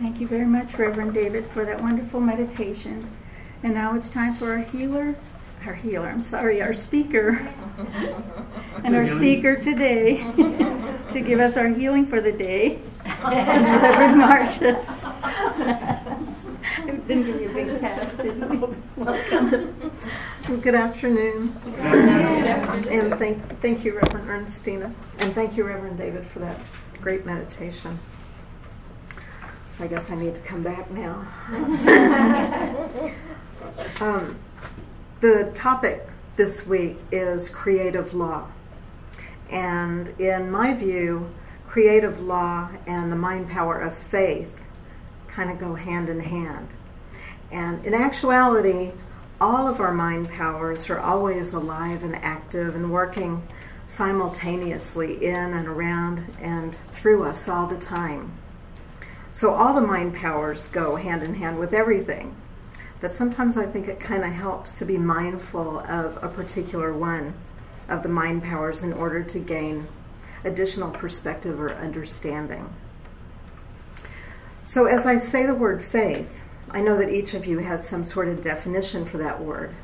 Thank you very much, Reverend David, for that wonderful meditation. And now it's time for our speaker, and our speaker today to give us our healing for the day is Rev Marsha. Didn't give you a big task, didn't we? Welcome. Well, good afternoon. And thank you, Reverend Ernestina, and thank you, Reverend David, for that great meditation. So I guess I need to come back now. The topic this week is creative law. And in my view, creative law and the mind power of faith kind of go hand in hand. And in actuality, all of our mind powers are always alive and active and working simultaneously in and around and through us all the time. So all the mind powers go hand in hand with everything. But sometimes I think it kind of helps to be mindful of a particular one of the mind powers in order to gain additional perspective or understanding. So as I say the word faith, I know that each of you has some sort of definition for that word.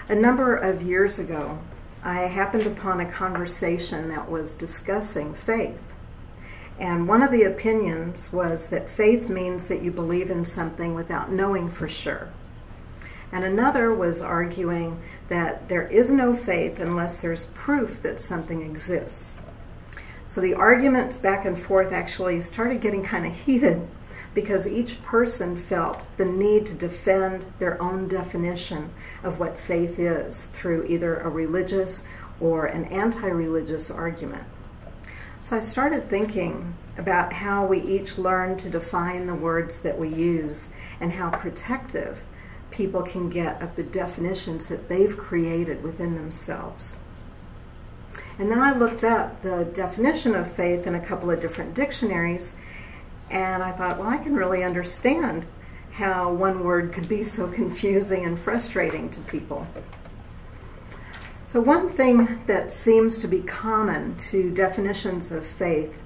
A number of years ago, I happened upon a conversation that was discussing faith. And one of the opinions was that faith means that you believe in something without knowing for sure. And another was arguing that there is no faith unless there's proof that something exists. So the arguments back and forth actually started getting kind of heated because each person felt the need to defend their own definition of what faith is through either a religious or an anti-religious argument. So I started thinking about how we each learn to define the words that we use and how protective people can get of the definitions that they've created within themselves. And then I looked up the definition of faith in a couple of different dictionaries, and I thought, well, I can really understand how one word could be so confusing and frustrating to people. So one thing that seems to be common to definitions of faith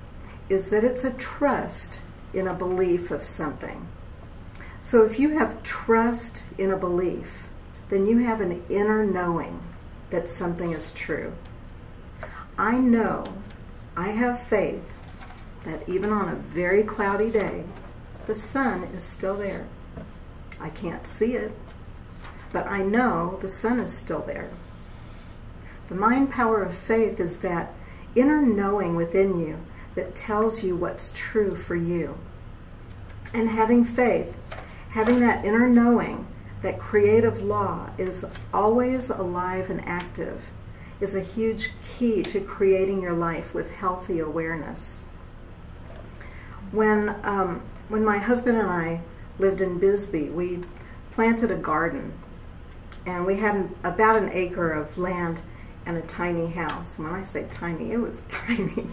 is that it's a trust in a belief of something. So if you have trust in a belief, then you have an inner knowing that something is true. I know, I have faith that even on a very cloudy day, the sun is still there. I can't see it, but I know the sun is still there. The mind power of faith is that inner knowing within you that tells you what's true for you. And having faith, having that inner knowing that creative law is always alive and active, is a huge key to creating your life with healthy awareness. When my husband and I lived in Bisbee, we planted a garden, and we had about an acre of land and a tiny house. When I say tiny, it was tiny.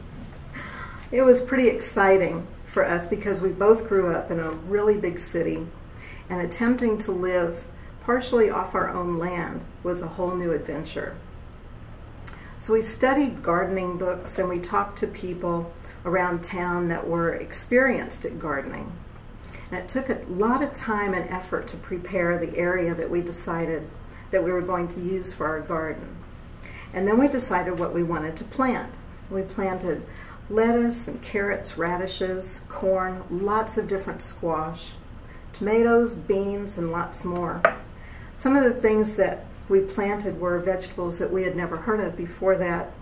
It was pretty exciting for us because we both grew up in a really big city, and attempting to live partially off our own land was a whole new adventure. So we studied gardening books and we talked to people around town that were experienced at gardening. And it took a lot of time and effort to prepare the area that we decided that we were going to use for our garden. And then we decided what we wanted to plant. We planted lettuce and carrots, radishes, corn, lots of different squash, tomatoes, beans, and lots more. Some of the things that we planted were vegetables that we had never heard of before that,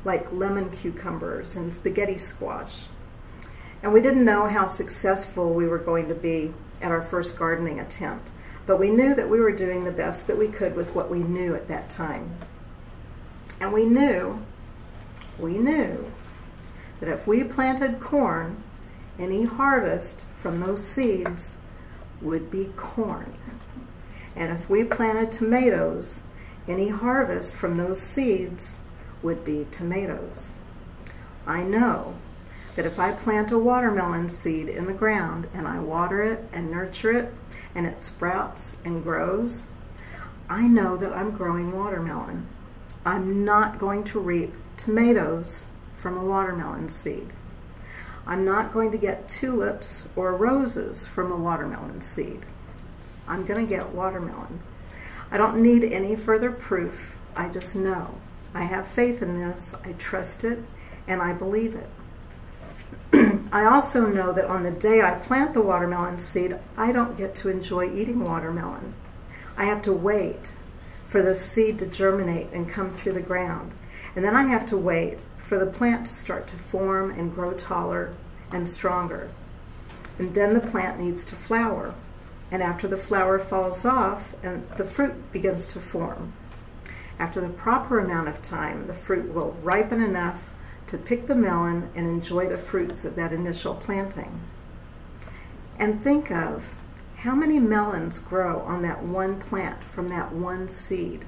like lemon cucumbers and spaghetti squash. And we didn't know how successful we were going to be at our first gardening attempt, but we knew that we were doing the best that we could with what we knew at that time. And we knew that if we planted corn, any harvest from those seeds would be corn. And if we planted tomatoes, any harvest from those seeds would be tomatoes. I know that if I plant a watermelon seed in the ground and I water it and nurture it and it sprouts and grows, I know that I'm growing watermelon. I'm not going to reap tomatoes from a watermelon seed. I'm not going to get tulips or roses from a watermelon seed. I'm going to get watermelon. I don't need any further proof. I just know. I have faith in this. I trust it, and I believe it. I also know that on the day I plant the watermelon seed, I don't get to enjoy eating watermelon. I have to wait for the seed to germinate and come through the ground. And then I have to wait for the plant to start to form and grow taller and stronger. And then the plant needs to flower. And after the flower falls off, and the fruit begins to form. After the proper amount of time, the fruit will ripen enough to pick the melon and enjoy the fruits of that initial planting. And think of how many melons grow on that one plant from that one seed,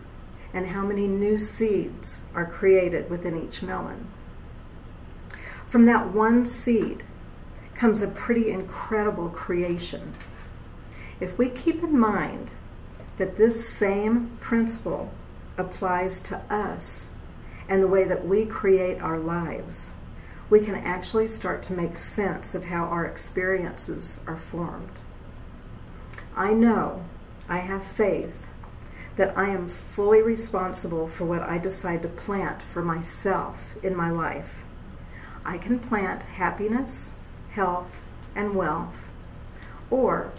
and how many new seeds are created within each melon. From that one seed comes a pretty incredible creation. If we keep in mind that this same principle applies to us and the way that we create our lives, we can actually start to make sense of how our experiences are formed. I know, I have faith, that I am fully responsible for what I decide to plant for myself in my life. I can plant happiness, health, and wealth, or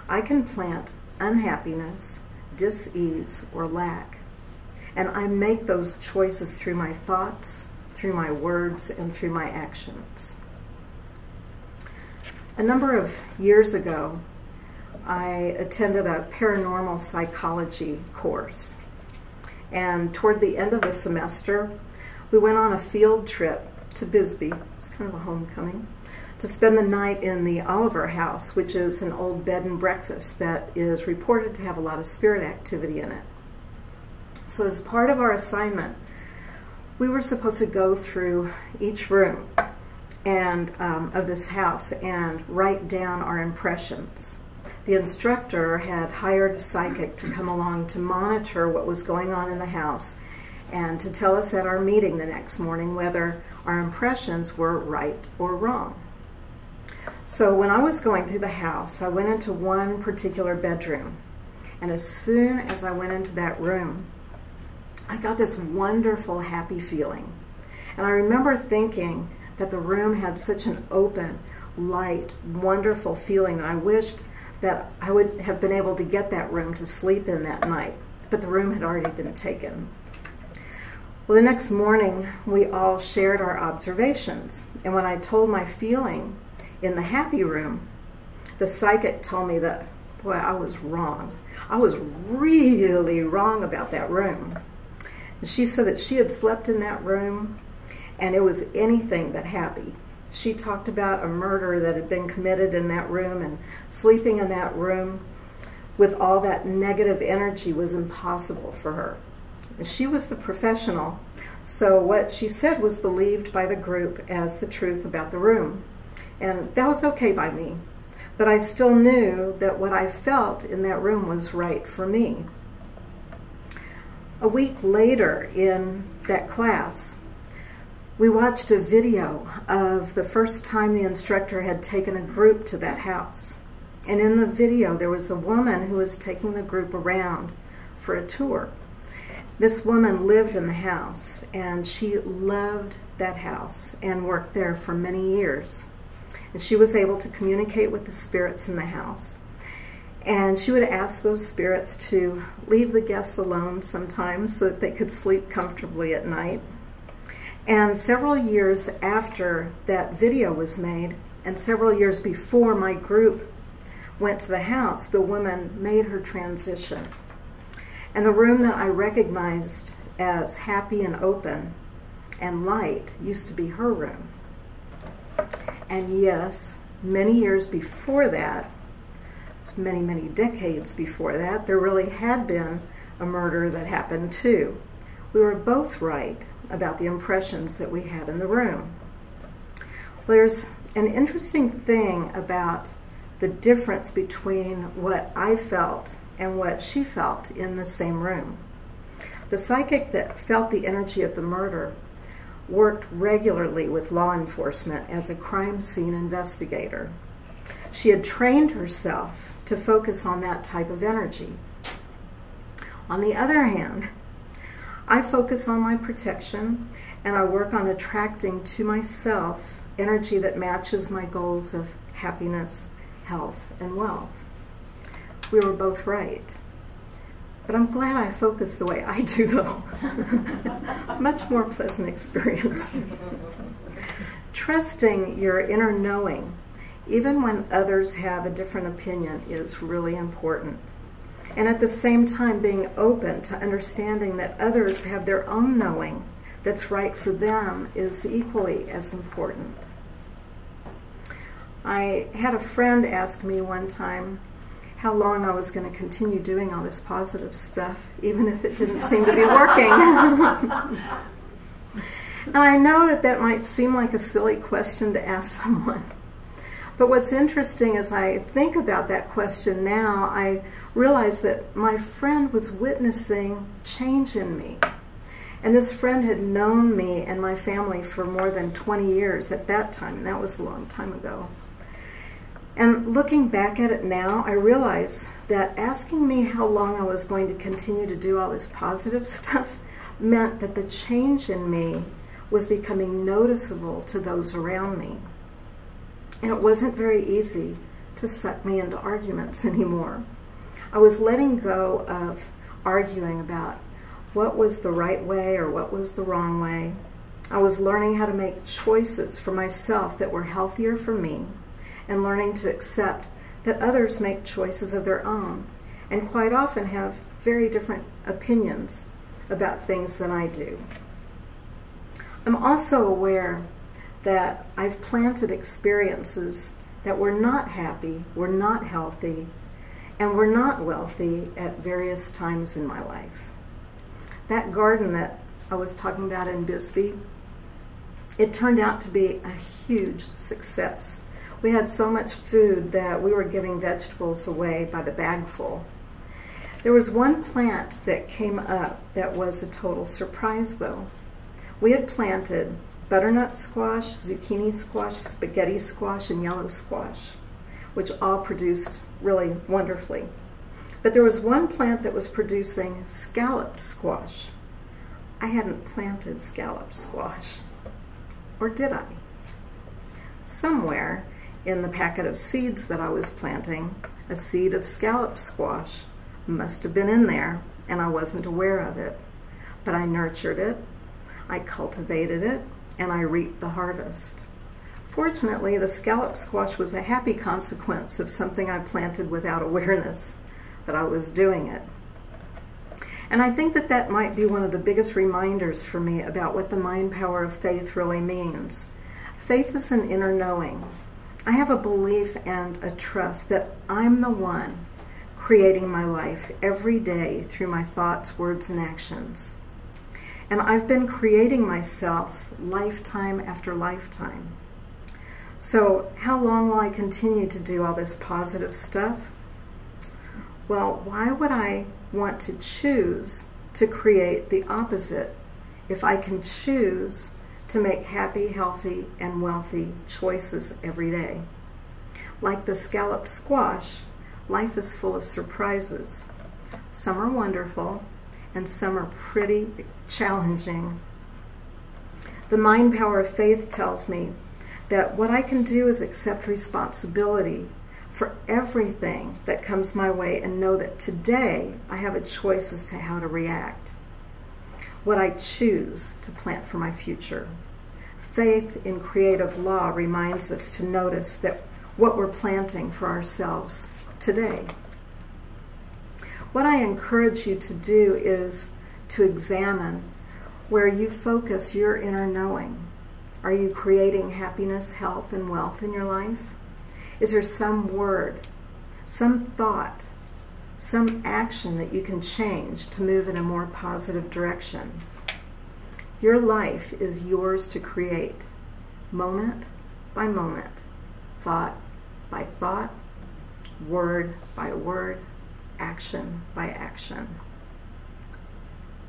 I can plant unhappiness, dis-ease, or lack. And I make those choices through my thoughts, through my words, and through my actions. A number of years ago, I attended a paranormal psychology course. And toward the end of the semester, we went on a field trip to Bisbee. It's kind of a homecoming, to spend the night in the Oliver House, which is an old bed and breakfast that is reported to have a lot of spirit activity in it. So as part of our assignment, we were supposed to go through each room and of this house and write down our impressions. The instructor had hired a psychic to come along to monitor what was going on in the house and to tell us at our meeting the next morning whether our impressions were right or wrong. So when I was going through the house, I went into one particular bedroom, and as soon as I went into that room, I got this wonderful, happy feeling. And I remember thinking that the room had such an open, light, wonderful feeling that I wished that I would have been able to get that room to sleep in that night, but the room had already been taken. Well, the next morning, we all shared our observations, and when I told my feeling in the happy room, the psychic told me that, boy, I was wrong. I was really wrong about that room. And she said that she had slept in that room, and it was anything but happy. She talked about a murder that had been committed in that room, and sleeping in that room with all that negative energy was impossible for her. And she was the professional, so what she said was believed by the group as the truth about the room. And that was okay by me, but I still knew that what I felt in that room was right for me. A week later in that class, we watched a video of the first time the instructor had taken a group to that house. And in the video, there was a woman who was taking the group around for a tour. This woman lived in the house, and she loved that house and worked there for many years. And she was able to communicate with the spirits in the house. And she would ask those spirits to leave the guests alone sometimes so that they could sleep comfortably at night. And several years after that video was made, and several years before my group went to the house, the woman made her transition. And the room that I recognized as happy and open and light used to be her room. And yes, many years before that, many, many decades before that, there really had been a murder that happened too. We were both right about the impressions that we had in the room. There's an interesting thing about the difference between what I felt and what she felt in the same room. The psychic that felt the energy of the murder worked regularly with law enforcement as a crime scene investigator. She had trained herself to focus on that type of energy. On the other hand, I focus on my protection, and I work on attracting to myself energy that matches my goals of happiness, health, and wealth. We were both right. But I'm glad I focus the way I do, though. Much more pleasant experience. Trusting your inner knowing, even when others have a different opinion, is really important. And at the same time, being open to understanding that others have their own knowing that's right for them is equally as important. I had a friend ask me one time how long I was going to continue doing all this positive stuff, even if it didn't seem to be working. And I know that that might seem like a silly question to ask someone. But what's interesting as I think about that question now, I realize that my friend was witnessing change in me. And this friend had known me and my family for more than 20 years at that time, and that was a long time ago. And looking back at it now, I realize that asking me how long I was going to continue to do all this positive stuff meant that the change in me was becoming noticeable to those around me. And it wasn't very easy to suck me into arguments anymore. I was letting go of arguing about what was the right way or what was the wrong way. I was learning how to make choices for myself that were healthier for me, and learning to accept that others make choices of their own and quite often have very different opinions about things than I do. I'm also aware that I've planted experiences that were not happy, were not healthy, and were not wealthy at various times in my life. That garden that I was talking about in Bisbee, it turned out to be a huge success. We had so much food that we were giving vegetables away by the bagful. There was one plant that came up that was a total surprise, though. We had planted butternut squash, zucchini squash, spaghetti squash, and yellow squash, which all produced really wonderfully. But there was one plant that was producing scalloped squash. I hadn't planted scalloped squash, or did I? Somewhere in the packet of seeds that I was planting, a seed of scalloped squash must have been in there, and I wasn't aware of it. But I nurtured it, I cultivated it, and I reaped the harvest. Fortunately, the scallop squash was a happy consequence of something I planted without awareness that I was doing it. And I think that that might be one of the biggest reminders for me about what the mind power of faith really means. Faith is an inner knowing. I have a belief and a trust that I'm the one creating my life every day through my thoughts, words, and actions. And I've been creating myself lifetime after lifetime. So how long will I continue to do all this positive stuff? Well, why would I want to choose to create the opposite if I can choose to make happy, healthy, and wealthy choices every day? Like the scalloped squash, life is full of surprises. Some are wonderful, and some are pretty challenging. The mind power of faith tells me that what I can do is accept responsibility for everything that comes my way and know that today I have a choice as to how to react. What I choose to plant for my future. Faith in creative law reminds us to notice that what we're planting for ourselves today. What I encourage you to do is to examine where you focus your inner knowing. Are you creating happiness, health, and wealth in your life? Is there some word, some thought, some action that you can change to move in a more positive direction? Your life is yours to create, moment by moment, thought by thought, word by word, action by action.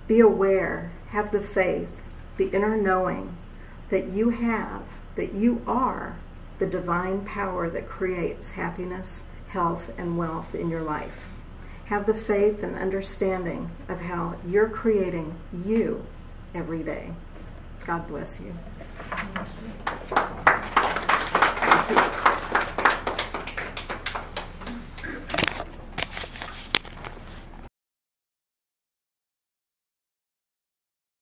Be aware, have the faith, the inner knowing that you are the divine power that creates happiness, health, and wealth in your life. Have the faith and understanding of how you're creating you every day. God bless you. Thank you.